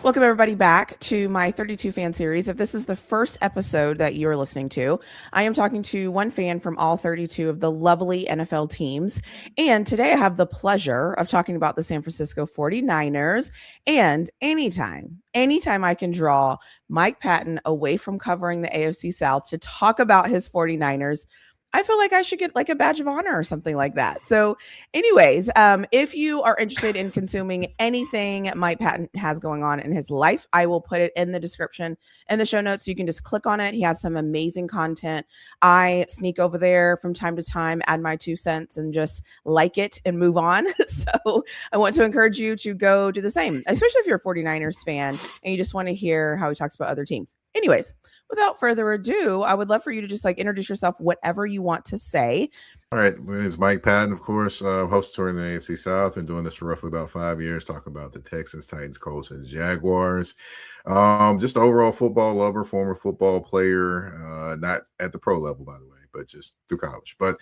Welcome, everybody, back to my 32 fan series. If this is the first episode that you're listening to, I am talking to one fan from all 32 of the lovely NFL teams. And today I have the pleasure of talking about the San Francisco 49ers. And anytime I can draw Mike Patton away from covering the AFC South to talk about his 49ers, I feel like I should get like a badge of honor or something like that. So, anyways, if you are interested in consuming anything Mike Patton has going on in his life, I will put it in the description in the show notes. So you can just click on it. He has some amazing content. I sneak over there from time to time, add my 2 cents, and just like it and move on. So I want to encourage you to go do the same, especially if you're a 49ers fan and you just want to hear how he talks about other teams. Anyways, without further ado, I would love for you to just like introduce yourself, whatever you want to say. All right. My name is Mike Patton, of course, host tour in the AFC South. Been doing this for roughly about 5 years, talking about the Texans, Titans, Colts, and Jaguars. Just an overall football lover, former football player, not at the pro level, by the way, but just through college. But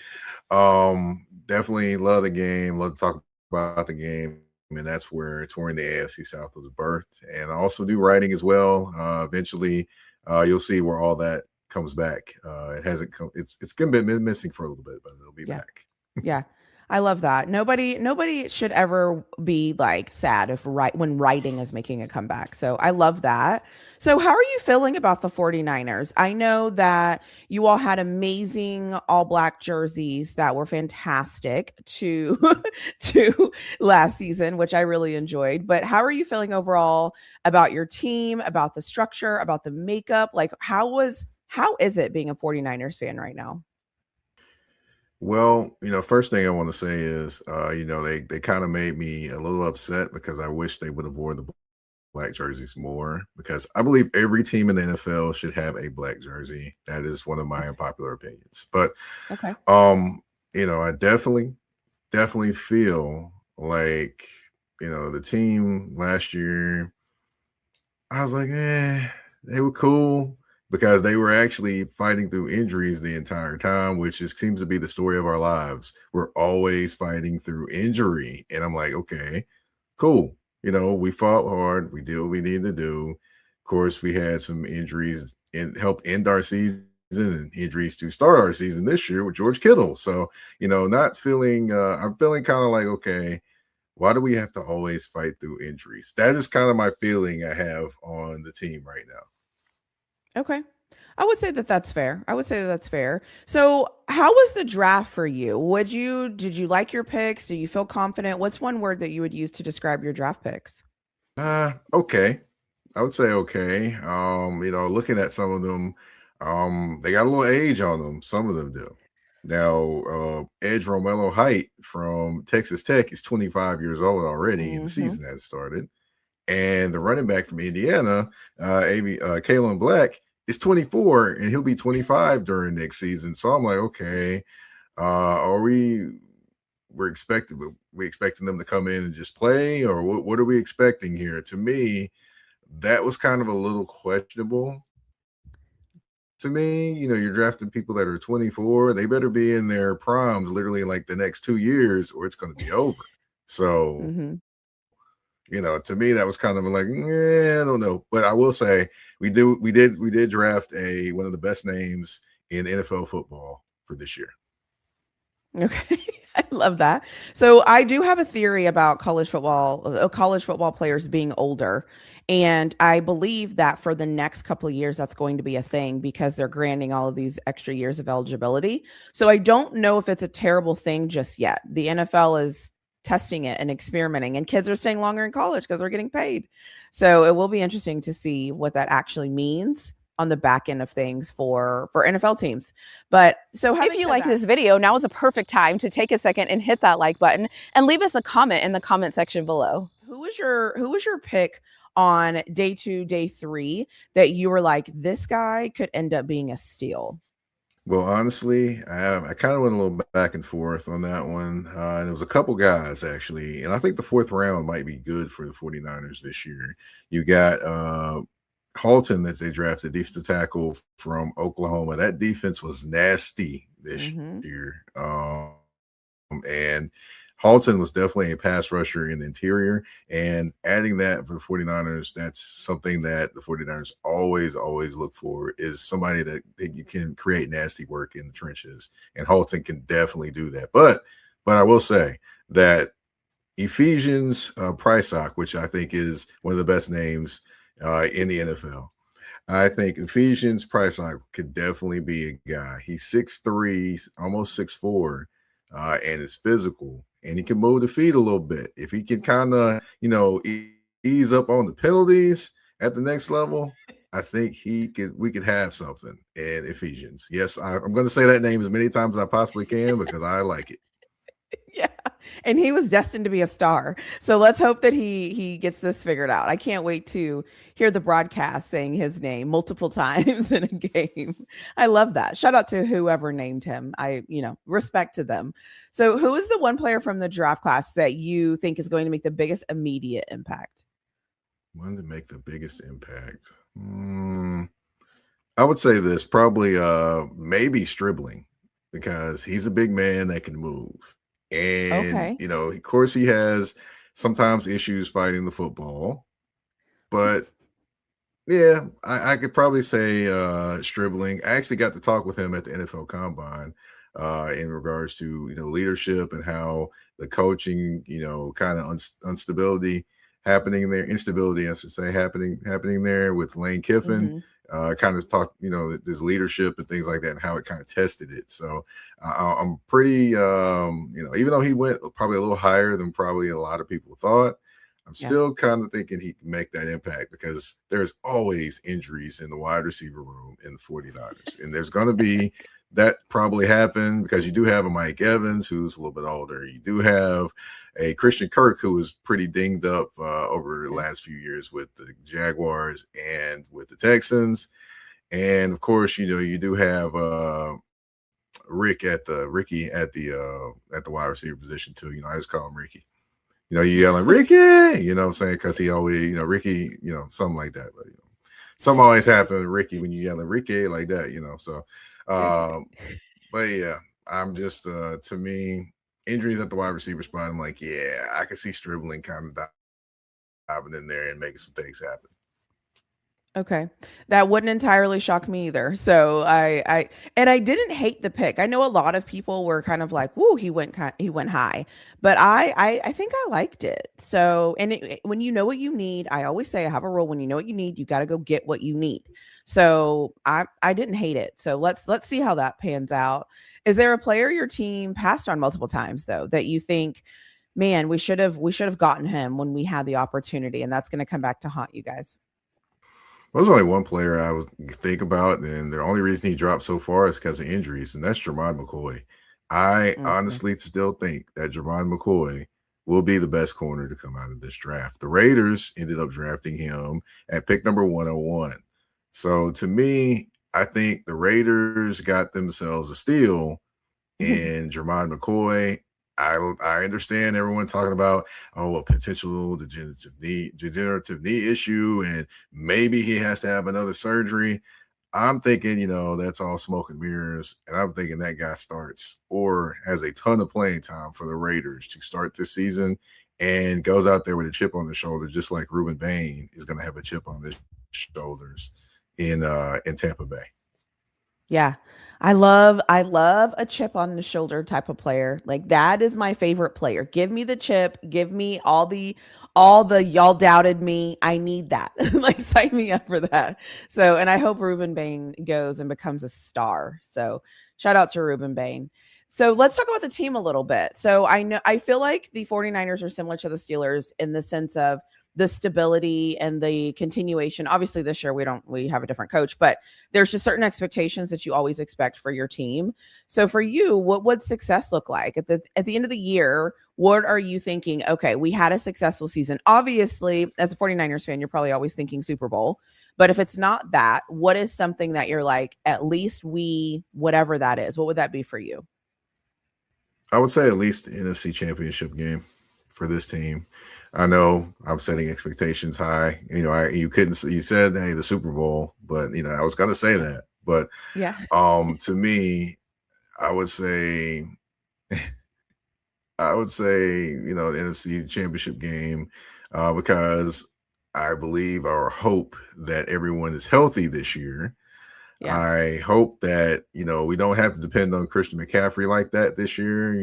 definitely love the game, love to talk about the game. And that's where touring the AFC South was birthed. And I also do writing as well. Eventually, you'll see where all that comes back. It hasn't come. It's been missing for a little bit, but it'll be back. Yeah. I love that. Nobody should ever be like sad when writing is making a comeback. So I love that. So how are you feeling about the 49ers? I know that you all had amazing all black jerseys that were fantastic to to last season, which I really enjoyed. But how are you feeling overall about your team, about the structure, about the makeup? Like how is it being a 49ers fan right now? Well, first thing I want to say is, they kind of made me a little upset because I wish they would have worn the black jerseys more, because I believe every team in the NFL should have a black jersey. That is one of my unpopular opinions. But, Okay. I definitely feel like, the team last year, I was like, they were cool, because they were actually fighting through injuries the entire time, which seems to be the story of our lives. We're always fighting through injury. And I'm like, okay, cool. We fought hard. We did what we needed to do. Of course, we had some injuries and help end our season and injuries to start our season this year with George Kittle. So, not feeling, I'm feeling kind of like, okay, why do we have to always fight through injuries? That is kind of my feeling I have on the team right now. Okay. I would say that that's fair. So, how was the draft for you? Did you like your picks? Do you feel confident? What's one word that you would use to describe your draft picks? Okay. I would say okay. Looking at some of them, they got a little age on them. Some of them do. Now, Edge Romello Height from Texas Tech is 25 years old already, and the Mhm. season has started. And the running back from Indiana, Kalen Black, is 24, and he'll be 25 during next season. So I'm like, okay, are we're expecting them to come in and just play, or what are we expecting here? To me, that was kind of a little questionable. To me, you're drafting people that are 24. They better be in their primes literally in like the next 2 years, or it's going to be over. So, Mhm. to me, that was kind of like, I don't know. But I will say we did draft one of the best names in NFL football for this year. Okay. I love that. So I do have a theory about college football players being older. And I believe that for the next couple of years, that's going to be a thing because they're granting all of these extra years of eligibility. So I don't know if it's a terrible thing just yet. The NFL is testing it and experimenting, and kids are staying longer in college because they're getting paid. So it will be interesting to see what that actually means on the back end of things for NFL teams. But so if you like this video, now is a perfect time to take a second and hit that like button and leave us a comment in the comment section below. Who was your pick on day 2, day 3 that you were like, this guy could end up being a steal? Well, honestly, I kind of went a little back and forth on that one. And it was a couple guys, actually. And I think the fourth round might be good for the 49ers this year. You got Halton that they drafted, defensive tackle from Oklahoma. That defense was nasty this year. And Halton was definitely a pass rusher in the interior, and adding that for the 49ers, that's something that the 49ers always look for, is somebody that you can create nasty work in the trenches, and Halton can definitely do that. But I will say that Ephesians Prysock, which I think is one of the best names in the NFL. I think Ephesians Prysock could definitely be a guy. He's 6'3", almost 6'4", and is physical, and he can move the feet a little bit. If he can kind of, ease up on the penalties at the next level, I think we could have something in Ephesians. Yes, I'm going to say that name as many times as I possibly can because I like it. Yeah. And he was destined to be a star. So let's hope that he gets this figured out. I can't wait to hear the broadcast saying his name multiple times in a game. I love that. Shout out to whoever named him. Respect to them. So who is the one player from the draft class that you think is going to make the biggest immediate impact? One to make the biggest impact. I would say this, probably maybe Stribling, because he's a big man that can move. And, Okay. of course, he has sometimes issues fighting the football. But, yeah, I could probably say Stribling. I actually got to talk with him at the NFL Combine in regards to, leadership and how the coaching, kind of instability, I should say, happening there with Lane Kiffin. Mm-hmm. Kind of talk, his leadership and things like that, and how it kind of tested it. So I'm pretty, even though he went probably a little higher than probably a lot of people thought, I'm still kind of thinking he can make that impact, because there's always injuries in the wide receiver room in the 49ers. And there's going to be that probably happen, because you do have a Mike Evans who's a little bit older. You do have a Christian Kirk who was pretty dinged up over the last few years with the Jaguars and with the Texans. And of course, you do have Ricky at the wide receiver position too. I just call him Ricky. You yelling Ricky, what I'm saying, because he always, Ricky, something like that. But something always happens to Ricky when you yelling Ricky like that, So, but yeah, I'm just to me, injuries at the wide receiver spot, I'm like, yeah, I can see Stribling kind of diving in there and making some things happen. Okay. That wouldn't entirely shock me either. So I didn't hate the pick. I know a lot of people were kind of like, "Whoa, he went high," but I think I liked it. So, and when you know what you need, I always say I have a rule: when you know what you need, you got to go get what you need. So I didn't hate it. So let's see how that pans out. Is there a player your team passed on multiple times though that you think, man, we should have gotten him when we had the opportunity, and that's going to come back to haunt you guys? There's only one player I would think about, and the only reason he dropped so far is because of injuries, and that's Jermod McCoy. I honestly still think that Jermod McCoy will be the best corner to come out of this draft. The Raiders ended up drafting him at pick number 101. So to me, I think the Raiders got themselves a steal in Jermod McCoy. I understand everyone talking about a potential degenerative knee issue, and maybe he has to have another surgery. I'm thinking, that's all smoke and mirrors, and I'm thinking that guy starts or has a ton of playing time for the Raiders to start this season and goes out there with a chip on the shoulder, just like Ruben Bain is going to have a chip on his shoulders in Tampa Bay. Yeah. I love a chip on the shoulder type of player. Like, that is my favorite player. Give me the chip, give me all the y'all doubted me. I need that. Like, sign me up for that. So, and I hope Ruben Bain goes and becomes a star. So, shout out to Ruben Bain. So, let's talk about the team a little bit. So, I feel like the 49ers are similar to the Steelers in the sense of the stability and the continuation. Obviously this year we have a different coach, but there's just certain expectations that you always expect for your team. So for you, what would success look like at the end of the year? What are you thinking? Okay, we had a successful season. Obviously, as a 49ers fan, you're probably always thinking Super Bowl, but if it's not that, what is something that you're like, at least whatever that is, what would that be for you? I would say at least the NFC Championship game for this team. I know I'm setting expectations high. You said, hey, the Super Bowl, but I was gonna say that. But yeah, to me, I would say I would say, the NFC Championship game, because I believe or hope that everyone is healthy this year. Yeah. I hope that, we don't have to depend on Christian McCaffrey like that this year.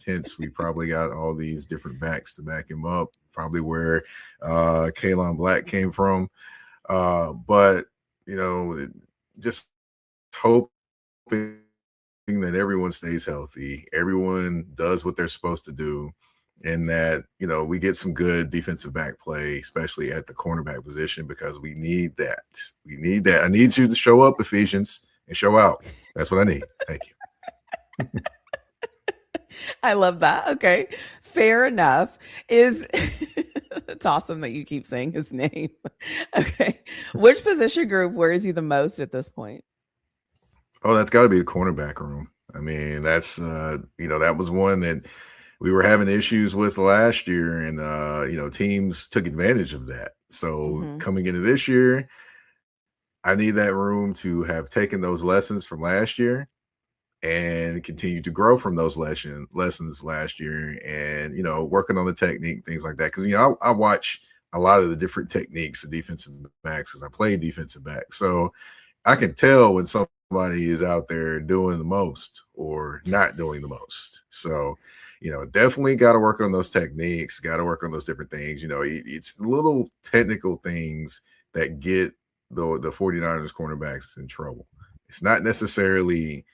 Hence we probably got all these different backs to back him up, probably where Kalen Black came from. But, just hoping that everyone stays healthy, everyone does what they're supposed to do, and that we get some good defensive back play, especially at the cornerback position, because we need that. We need that. I need you to show up, Ephesians, and show out. That's what I need. Thank you. I love that. Okay. Fair enough. It's awesome that you keep saying his name. Okay. Which position group worries you the most at this point? Oh, that's got to be the cornerback room. I mean, that's that was one that we were having issues with last year, and teams took advantage of that. So Mm-hmm. coming into this year, I need that room to have taken those lessons from last year and continue to grow from those lessons last year, and working on the technique, things like that. Because I watch a lot of the different techniques of defensive backs because I play defensive back, so I can tell when somebody is out there doing the most or not doing the most. So, definitely got to work on those techniques, got to work on those different things. It's little technical things that get the 49ers cornerbacks in trouble. It's not necessarily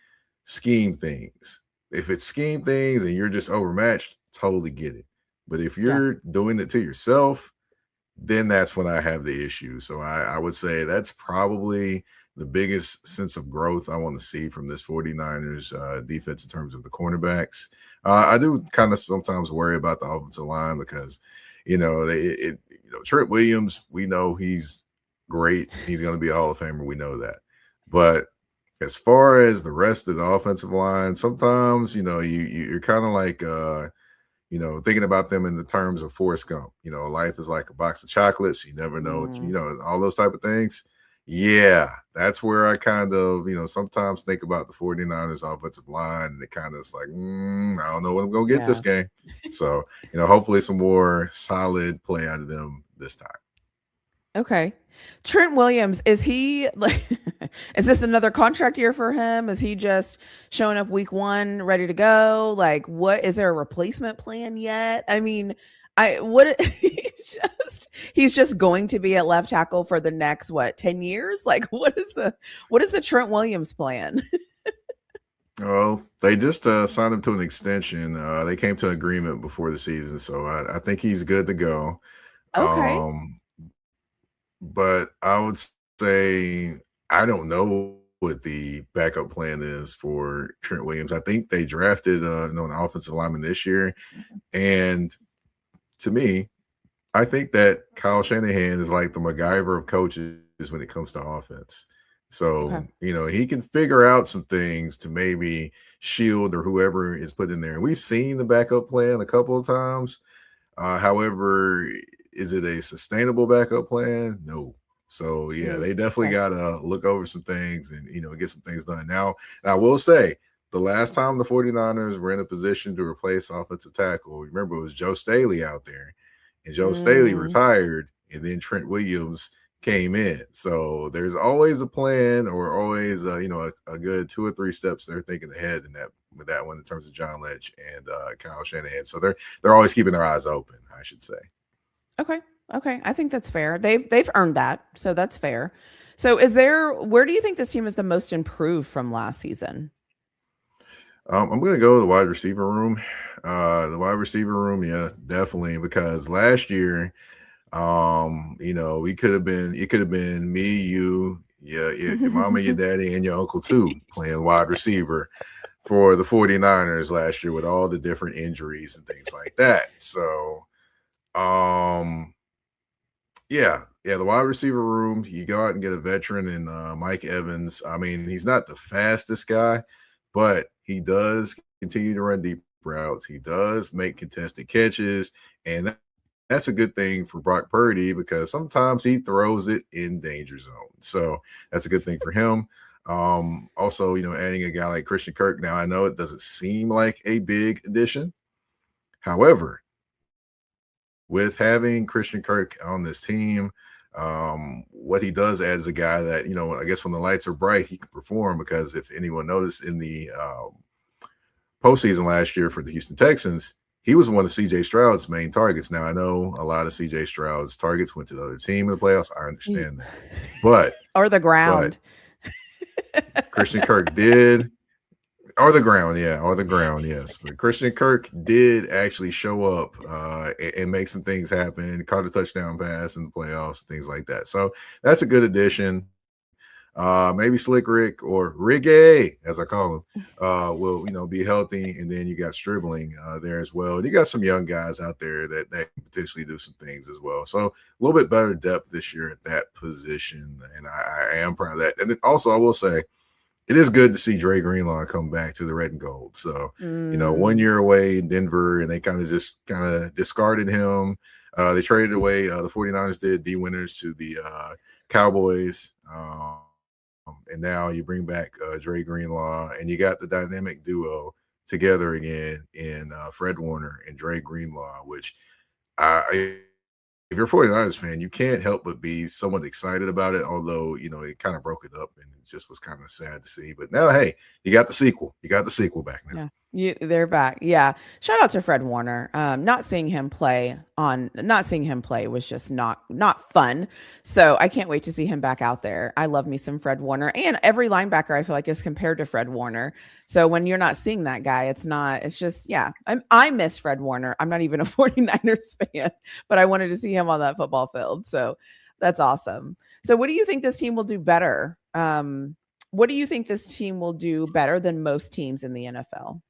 scheme things. If it's scheme things and you're just overmatched, totally get it. But if Yeah. you're doing it to yourself, then that's when I have the issue. So I would say that's probably the biggest sense of growth I want to see from this 49ers defense in terms of the cornerbacks. I do kind of sometimes worry about the offensive line because, Trent Williams, we know he's great. He's going to be a Hall of Famer. We know that. But as far as the rest of the offensive line, sometimes, you're kind of like, thinking about them in the terms of Forrest Gump. Life is like a box of chocolates. You never know, all those type of things. Yeah, that's where I kind of, sometimes think about the 49ers offensive line, and it kind of is like, I don't know what I'm going to get this game. So, hopefully some more solid play out of them this time. Okay. Trent Williams, is he like, is this another contract year for him? Is he just showing up week one, ready to go? Like, what is there a replacement plan yet? I mean, he's just going to be at left tackle for the next 10 years? Like, what is the Trent Williams plan? Well, they just signed him to an extension. They came to an agreement before the season, so I think he's good to go. Okay. But I would say I don't know what the backup plan is for Trent Williams. I think they drafted an offensive lineman this year, and to me, I think that Kyle Shanahan is like the MacGyver of coaches when it comes to offense. So, he can figure out some things to maybe shield or whoever is put in there. And we've seen the backup plan a couple of times. However, is it a sustainable backup plan? No. So, they definitely got to look over some things and, get some things done. Now, I will say, the last time the 49ers were in a position to replace offensive tackle, remember, it was Joe Staley out there. And Joe Staley retired, and then Trent Williams came in. So there's always a plan, or always a good 2 or 3 steps they're thinking ahead in that one in terms of John Lynch and Kyle Shanahan. So they're always keeping their eyes open, I should say. Okay. I think that's fair. They've earned that, so that's fair. So where do you think this team is the most improved from last season? I'm going to go to the wide receiver room. Yeah, definitely, because last year, it could have been me, you, your mama, your daddy, and your uncle too, playing wide receiver for the 49ers last year with all the different injuries and things like that. So, the wide receiver room, you go out and get a veteran in Mike Evans. I mean, he's not the fastest guy, but he does continue to run deep routes. He does make contested catches, and that's a good thing for Brock Purdy because sometimes he throws it in danger zone. So that's a good thing for him. Also, adding a guy like Christian Kirk. Now, I know it doesn't seem like a big addition, However, with having Christian Kirk on this team, what he does add is a guy that, I guess when the lights are bright, he can perform, because if anyone noticed in the postseason last year for the Houston Texans, he was one of C.J. Stroud's main targets. Now, I know a lot of C.J. Stroud's targets went to the other team in the playoffs. I understand that. But or the ground. Christian Kirk did. Or the ground, yes. But Christian Kirk did actually show up and make some things happen, caught a touchdown pass in the playoffs, things like that. So that's a good addition. Maybe Slick Rick, or Ricky, as I call him, will be healthy, and then you got Stribling there as well. And you got some young guys out there that can potentially do some things as well. So a little bit better depth this year at that position, and I am proud of that. And also, I will say, it is good to see Dre Greenlaw come back to the red and gold. So, 1 year away in Denver, and they kind of discarded him. They traded away, the 49ers did, D Winters to the Cowboys. And now you bring back Dre Greenlaw, and you got the dynamic duo together again in Fred Warner and Dre Greenlaw, which if you're a 49ers fan, you can't help but be somewhat excited about it, although, it kind of broke it up and it just was kind of sad to see. But now, hey, you got the sequel. You got the sequel back now. Yeah. They're back. Yeah. Shout out to Fred Warner. Not seeing him play was just not fun. So I can't wait to see him back out there. I love me some Fred Warner, and every linebacker I feel like is compared to Fred Warner. So when you're not seeing that guy, it's just, yeah, I miss Fred Warner. I'm not even a 49ers fan, but I wanted to see him on that football field. So that's awesome. So what do you think this team will do better? What do you think this team will do better than most teams in the NFL?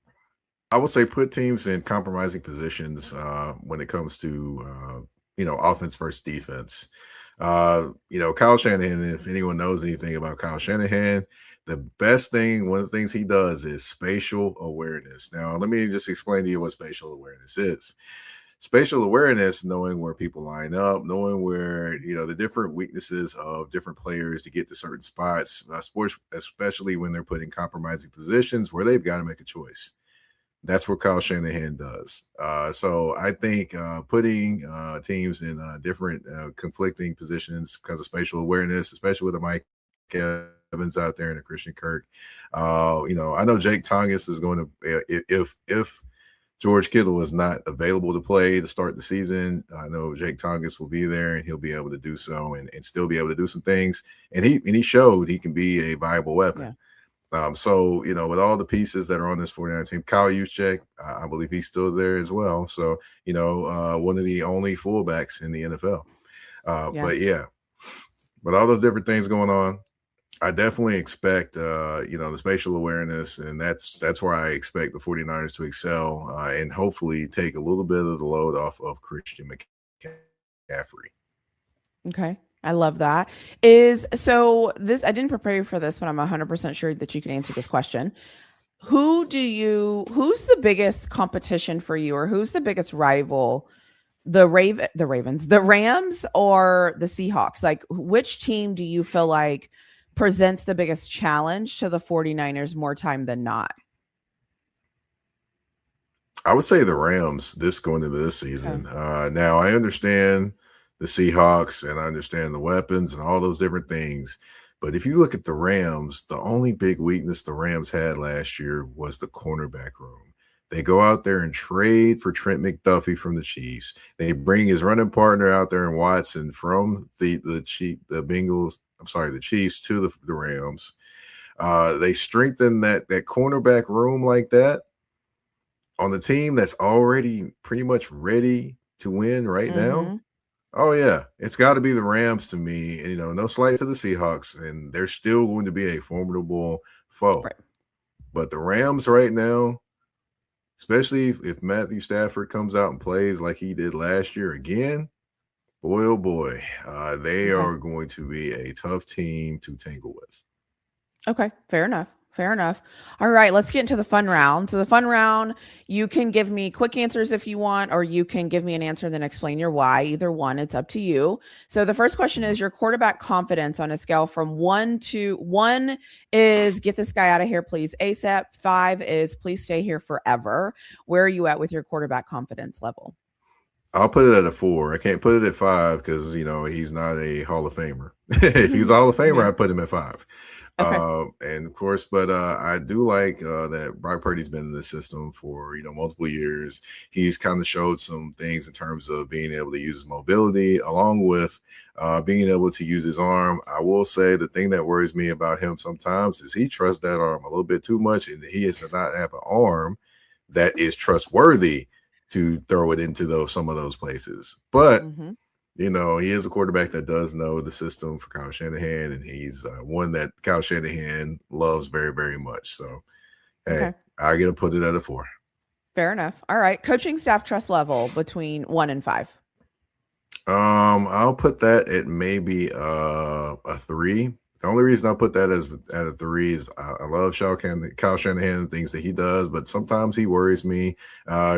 I would say put teams in compromising positions when it comes to, offense versus defense. Kyle Shanahan, if anyone knows anything about Kyle Shanahan, one of the things he does is spatial awareness. Now, let me just explain to you what spatial awareness is. Spatial awareness, knowing where people line up, knowing where, the different weaknesses of different players to get to certain spots, sports, especially when they're put in compromising positions where they've got to make a choice. That's what Kyle Shanahan does. So I think putting teams in different conflicting positions because of spatial awareness, especially with a Mike Evans out there and a Christian Kirk. I know Jake Tongas is going to, if George Kittle is not available to play to start the season, I know Jake Tongas will be there, and he'll be able to do so and still be able to do some things. And he showed he can be a viable weapon. Yeah. So, with all the pieces that are on this 49 team, Kyle Juszczyk, I believe he's still there as well. So, one of the only fullbacks in the NFL. But all those different things going on, I definitely expect, the spatial awareness, and that's where I expect the 49ers to excel and hopefully take a little bit of the load off of Christian McCaffrey. Okay. I love that. I didn't prepare you for this, but I'm 100% sure that you can answer this question. Who's the biggest competition for you, or who's the biggest rival? The Ravens, the Rams, or the Seahawks? Like, which team do you feel like presents the biggest challenge to the 49ers more time than not? I would say the Rams going into this season. Okay. Now, I understand the Seahawks, and I understand the weapons and all those different things. But if you look at the Rams, the only big weakness the Rams had last year was the cornerback room. They go out there and trade for Trent McDuffie from the Chiefs. They bring his running partner out there in Watson from the Chiefs to the Rams. They strengthen that cornerback room like that on the team that's already pretty much ready to win right now. Oh, yeah. It's got to be the Rams to me. No slight to the Seahawks, and they're still going to be a formidable foe. Right. But the Rams right now, especially if Matthew Stafford comes out and plays like he did last year again, boy, oh boy, they are going to be a tough team to tangle with. Okay, fair enough. Fair enough. All right, let's get into the fun round. So the fun round, you can give me quick answers if you want, or you can give me an answer and then explain your why. Either one, it's up to you. So the first question is your quarterback confidence on a scale from 1 is get this guy out of here, please, ASAP. 5 is please stay here forever. Where are you at with your quarterback confidence level? I'll put it at a 4. I can't put it at 5 because he's not a Hall of Famer. If he's a Hall of Famer, I'd put him at 5. Okay. And of course, but I do like that Brock Purdy's been in the system for multiple years. He's kind of showed some things in terms of being able to use his mobility, along with being able to use his arm. I will say the thing that worries me about him sometimes is he trusts that arm a little bit too much, and he does not have an arm that is trustworthy to throw it into some of those places. But he is a quarterback that does know the system for Kyle Shanahan, and he's one that Kyle Shanahan loves very, very much. So, hey, I get to put it at a 4. Fair enough. All right. Coaching staff trust level between 1 and 5. I'll put that at maybe a 3. The only reason I put that at a 3 is I love Kyle Shanahan and things that he does, but sometimes he worries me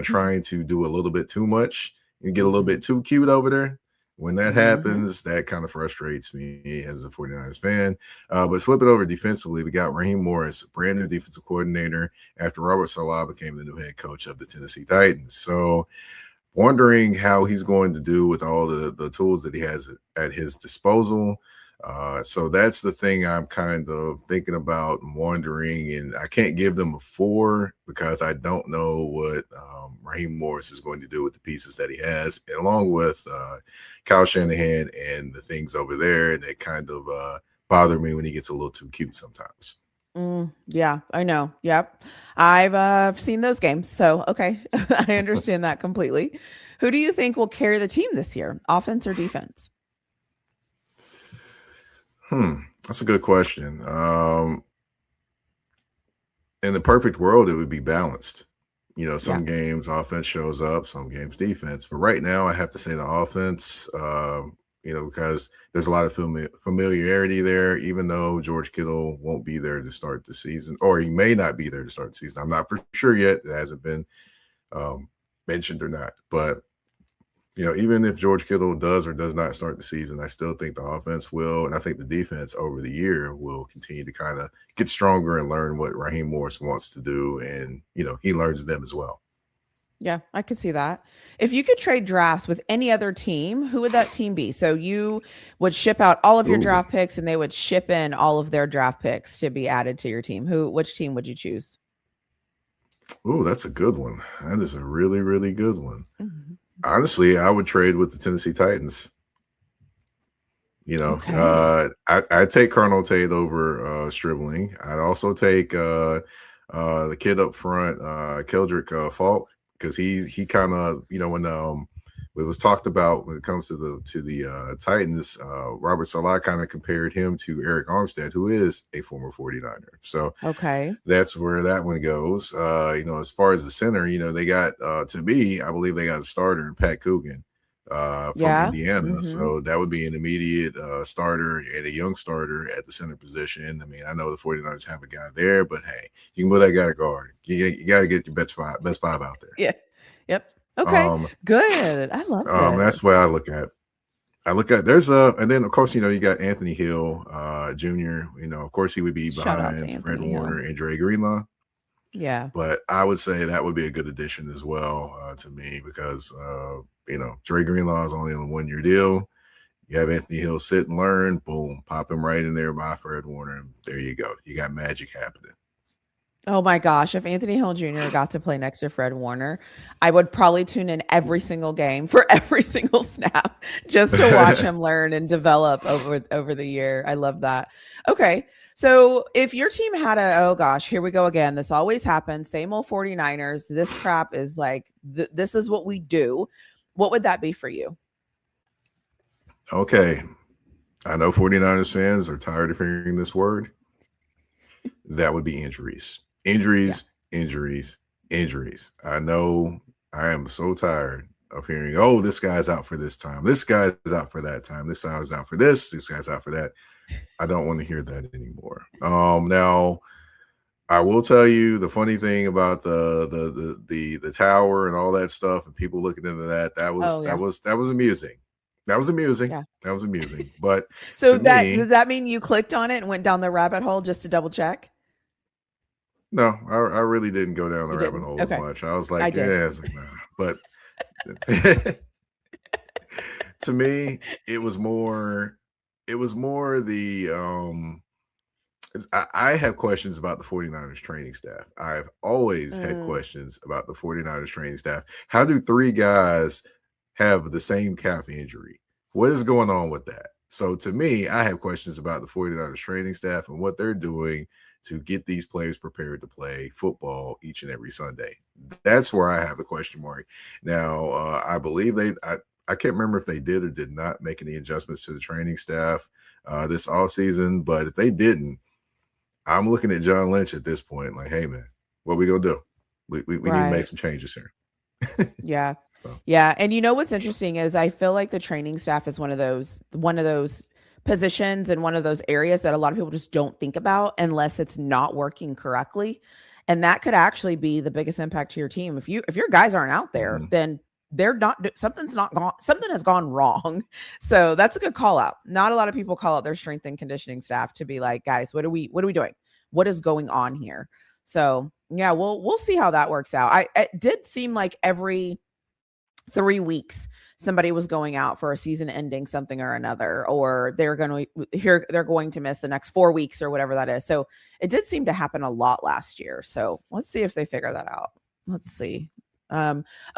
trying to do a little bit too much and get a little bit too cute over there. When that happens, that kind of frustrates me as a 49ers fan. But flip it over defensively, we got Raheem Morris, brand new defensive coordinator after Robert Saleh became the new head coach of the Tennessee Titans. So wondering how he's going to do with all the tools that he has at his disposal. So that's the thing I'm kind of thinking about and wondering, and I can't give them a 4 because I don't know what Raheem Morris is going to do with the pieces that he has, and along with Kyle Shanahan and the things over there that kind of bother me when he gets a little too cute sometimes. Yeah, I know. Yep. I've seen those games. So, okay. I understand that completely. Who do you think will carry the team this year, offense or defense? That's a good question. In the perfect world, it would be balanced. Some games offense shows up, some games defense. But right now, I have to say the offense, because there's a lot of familiarity there, even though George Kittle won't be there to start the season, or he may not be there to start the season. I'm not for sure yet. It hasn't been mentioned or not. But even if George Kittle does or does not start the season, I still think the offense will, and I think the defense over the year will continue to kind of get stronger and learn what Raheem Morris wants to do, and he learns them as well. Yeah, I could see that. If you could trade drafts with any other team, who would that team be? So you would ship out all of your draft picks, and they would ship in all of their draft picks to be added to your team. Which team would you choose? Oh, that's a good one. That is a really, really good one. Honestly, I would trade with the Tennessee Titans. I'd take Carnell Tate over Stribling. I'd also take the kid up front, Keldrick Falk, because he kind of, when it was talked about when it comes to the Titans, Robert Saleh kind of compared him to Eric Armstead, who is a former 49er. So that's where that one goes. As far as the center, they got, to me, I believe they got a starter in Pat Coogan from Indiana. So that would be an immediate starter and a young starter at the center position. I mean, I know the 49ers have a guy there, but hey, you can put that guy guard. You got to get your best five out there. Yeah. Yep. Okay. Good. I love that. That's the way I look at. There's and then of course, you got Anthony Hill, Jr. Of course he would be behind Fred Warner and Dre Greenlaw. Yeah. But I would say that would be a good addition as well to me because, Dre Greenlaw is only on a 1-year deal. You have Anthony Hill sit and learn, boom, pop him right in there by Fred Warner. And there you go. You got magic happening. Oh my gosh, if Anthony Hill Jr. got to play next to Fred Warner, I would probably tune in every single game for every single snap just to watch him learn and develop over the year. I love that. Okay, so if your team had oh gosh, here we go again. This always happens. Same old 49ers. This crap is like, this is what we do. What would that be for you? Okay, I know 49ers fans are tired of hearing this word. That would be injuries. Injuries. I know I am so tired of hearing, oh, this guy's out for this time. This guy's out for that time. This guy's out for this. This guy's out for that. I don't want to hear that anymore. Now, I will tell you the funny thing about the tower and all that stuff, and people looking into that. That was Oh that yeah. was that was amusing. That was amusing. Yeah. That was amusing. But So to that does me, that mean you clicked on it and went down the rabbit hole just to double check? no, I really didn't go down the You rabbit didn't. hole as Okay. much. I was I like, did. yeah, I was like, nah. But to me, it was more the I have questions about the 49ers training staff. I've always had Mm, questions about the 49ers training staff. How do three guys have the same calf injury? What is going on with that? So to me, I have questions about the 49ers training staff and what they're doing to get these players prepared to play football each and every Sunday. That's where I have the question mark. Now, I believe I can't remember if they did or did not make any adjustments to the training staff this offseason, but if they didn't, I'm looking at John Lynch at this point, like, hey man, what we gonna do? We need to make right. some changes here. Yeah. So, Yeah. And you know what's interesting is I feel like the training staff is one of those positions and one of those areas that a lot of people just don't think about unless it's not working correctly. And that could actually be the biggest impact to your team. If your guys aren't out there, mhm. then something's not gone, something has gone wrong. So that's a good call out. Not a lot of people call out their strength and conditioning staff to be like, guys, what are we doing? What is going on here? So yeah, we'll see how that works out. It did seem like every 3 weeks somebody was going out for a season ending something or another, or they're going to miss the next 4 weeks or whatever that is. So it did seem to happen a lot last year. So let's see if they figure that out. Let's see.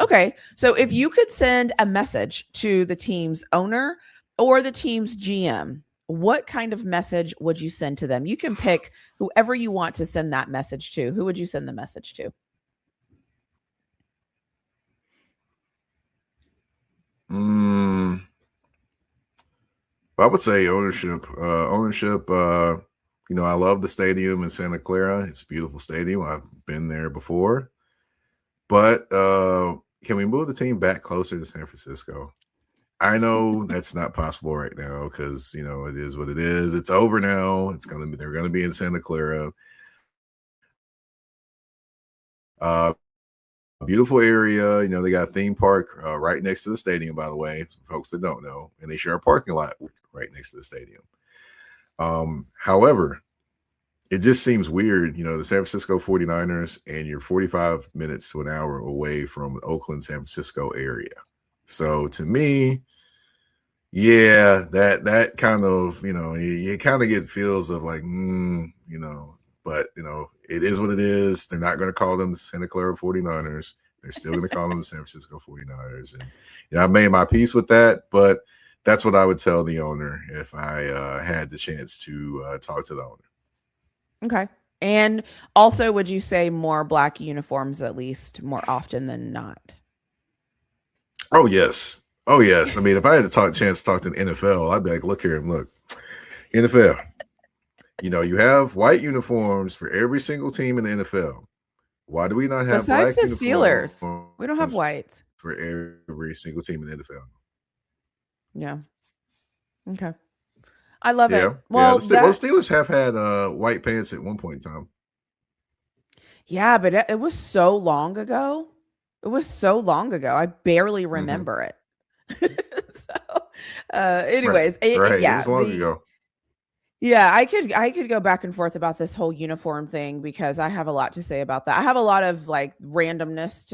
Okay. So if you could send a message to the team's owner or the team's GM, what kind of message would you send to them? You can pick whoever you want to send that message to. Who would you send the message to? Mm, I would say ownership. I love the stadium in Santa Clara. It's a beautiful stadium. I've been there before. But can we move the team back closer to San Francisco? I know that's not possible right now because it is what it is. It's over now. They're gonna be in Santa Clara. Uh, Beautiful area. They got a theme park right next to the stadium, by the way, for folks that don't know, and they share a parking lot right next to the stadium. However, it just seems weird, the San Francisco 49ers, and you're 45 minutes to an hour away from the Oakland, San Francisco area. So to me, yeah, that kind of, you kind of get feels of like, but it is what it is. They're not going to call them the Santa Clara 49ers. They're still going to call them the San Francisco 49ers. And I made my peace with that, but that's what I would tell the owner if I had the chance to talk to the owner. Okay. And also, would you say more black uniforms at least more often than not? Oh, yes. Oh, yes. I mean, if I had the chance to talk to the NFL, I'd be like, look here, look, NFL, you have white uniforms for every single team in the NFL. Why do we not have Besides black the uniforms Steelers, we don't have whites. for every single team in the NFL? Yeah. Okay. I love it. Yeah. Yeah. Well, The Steelers have had white pants at one point in time. yeah, but it was so long ago. It was so long ago. I barely Mm-hmm. remember it. So, Right. anyways, Right. It yeah, was long ago. yeah, I could go back and forth about this whole uniform thing because I have a lot to say about that. I have a lot of like randomness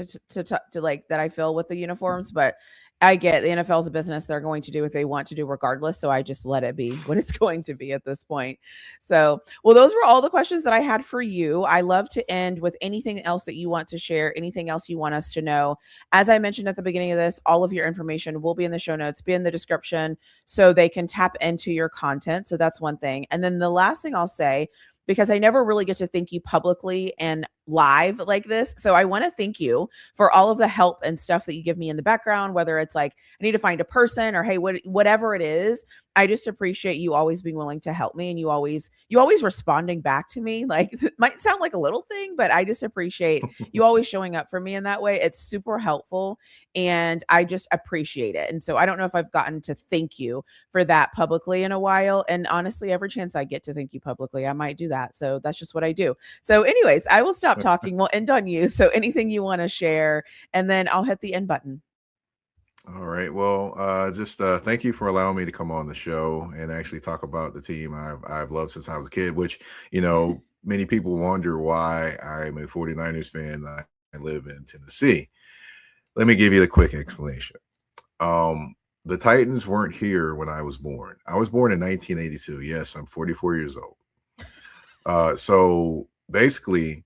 to like that I feel with the uniforms, but I get the NFL's a business. They're going to do what they want to do regardless. So I just let it be what it's going to be at this point. So, well, those were all the questions that I had for you. I love to end with anything else that you want to share, anything else you want us to know. As I mentioned at the beginning of this, all of your information will be in the show notes, be in the description so they can tap into your content. So that's one thing. And then the last thing I'll say, because I never really get to thank you publicly and live like this. So I want to thank you for all of the help and stuff that you give me in the background, whether it's like I need to find a person or hey, whatever it is. I just appreciate you always being willing to help me, and you always responding back to me. Like, it might sound like a little thing, but I just appreciate you always showing up for me in that way. It's super helpful, and I just appreciate it. And so I don't know if I've gotten to thank you for that publicly in a while. And honestly, every chance I get to thank you publicly, I might do that. So that's just what I do. So anyways, I will stop talking. We'll end on you. So anything you want to share, and then I'll hit the end button. All right. Well, just thank you for allowing me to come on the show and actually talk about the team I've loved since I was a kid, which, many people wonder why I'm a 49ers fan. I live in Tennessee. Let me give you the quick explanation. The Titans weren't here when I was born. I was born in 1982. Yes, I'm 44 years old. So basically,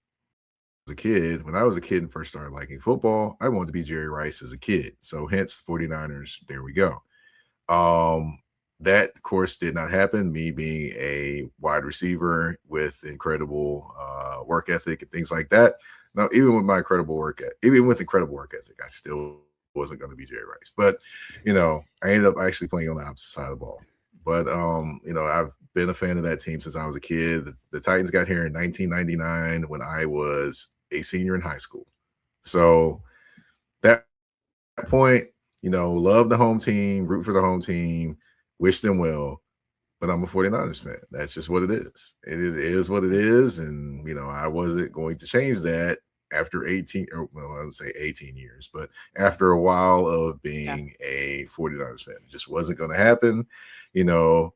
a kid, when I was a kid and first started liking football, I wanted to be Jerry Rice as a kid. So hence 49ers, there we go. That, of course, did not happen. Me being a wide receiver with incredible work ethic and things like that. Now, even with incredible work ethic, I still wasn't going to be Jerry Rice. But, I ended up actually playing on the opposite side of the ball. But, I've been a fan of that team since I was a kid. The Titans got here in 1999 when I was a senior in high school. So that point, love the home team, root for the home team, wish them well. But I'm a 49ers fan. That's just what it is. It is what it is. And, I wasn't going to change that after 18, I would say 18 years, but after a while of being a 49ers fan, it just wasn't going to happen.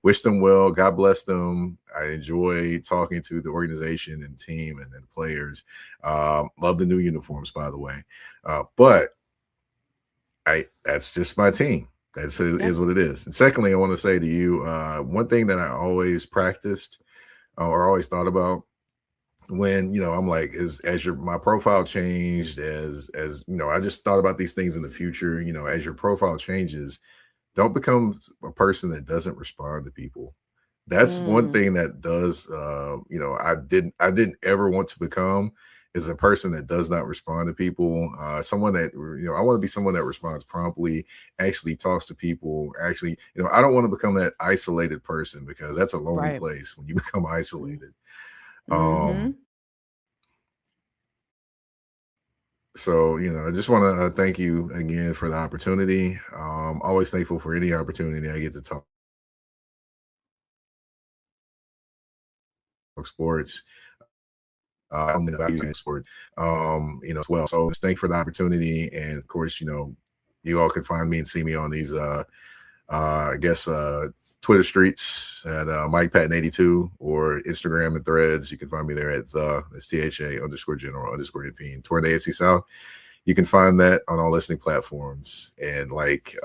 Wish them well. God bless them. I enjoy talking to the organization and team and players. Love the new uniforms, by the way. But that's just my team. That's is what it is. And secondly, I want to say to you, one thing that I always practiced or always thought about when, I'm like, my profile changed, as I just thought about these things in the future, as your profile changes, don't become a person that doesn't respond to people. That's one thing that does, I didn't ever want to become, is a person that does not respond to people. Someone that, I want to be someone that responds promptly, actually talks to people. Actually, I don't want to become that isolated person, because that's a lonely place when you become isolated. So, I just want to thank you again for the opportunity. Always thankful for any opportunity I get to talk sports. Sport, as well. So just thank you for the opportunity. And of course, you all can find me and see me on these, Twitter streets at Mike Patton 82, or Instagram and Threads. You can find me there at that's THA_general_NP. Toward the AFC South. You can find that on all listening platforms. And like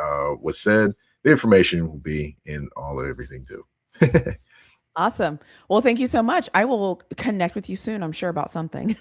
was said, the information will be in everything too. Awesome. Well, thank you so much. I will connect with you soon, I'm sure, about something.